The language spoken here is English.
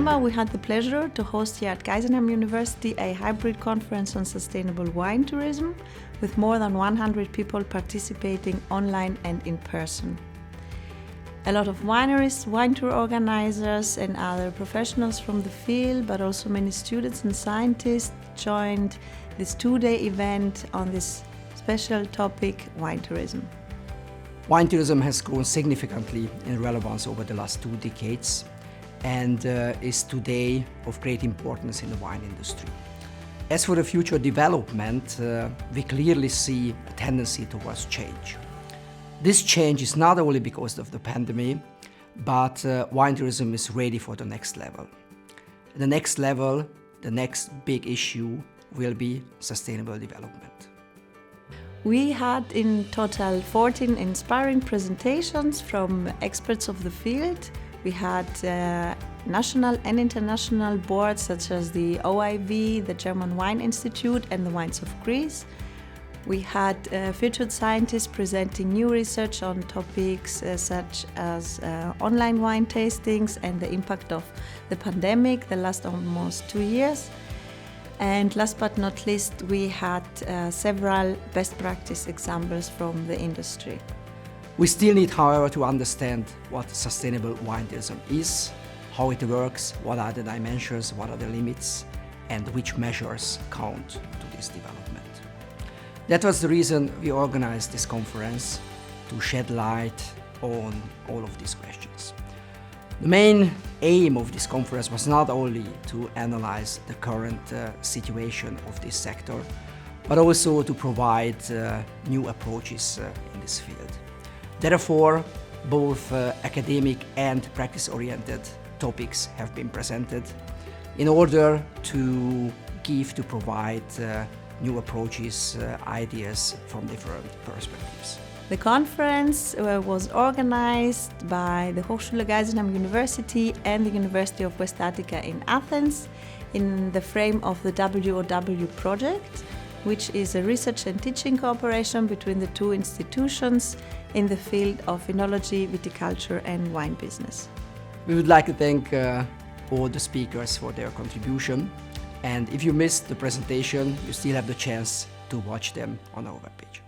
December, we had the pleasure to host here at Geisenheim University a hybrid conference on sustainable wine tourism with more than 100 people participating online and in person. A lot of wineries, wine tour organizers and other professionals from the field, but also many students and scientists joined this two-day event on this special topic, wine tourism. Wine tourism has grown significantly in relevance over the last 2 decades and is today of great importance in the wine industry. As for the future development, we clearly see a tendency towards change. This change is not only because of the pandemic, but wine tourism is ready for the next level. The next level, the next big issue will be sustainable development. We had in total 14 inspiring presentations from experts of the field. We had national and international boards such as the OIV, the German Wine Institute and the Wines of Greece. We had featured scientists presenting new research on topics such as online wine tastings and the impact of the pandemic the last almost 2 years. And last but not least, we had several best practice examples from the industry. We still need, however, to understand what sustainable wine tourism is, how it works, what are the dimensions, what are the limits, and which measures count to this development. That was the reason we organized this conference, to shed light on all of these questions. The main aim of this conference was not only to analyze the current situation of this sector, but also to provide new approaches in this field. Therefore, both academic and practice-oriented topics have been presented in order to provide new approaches, ideas from different perspectives. The conference was organized by the Hochschule Geisenheim University and the University of West Attica in Athens in the frame of the WOW project, which is a research and teaching cooperation between the two institutions in the field of enology, viticulture and wine business. We would like to thank all the speakers for their contribution, and if you missed the presentation, you still have the chance to watch them on our webpage.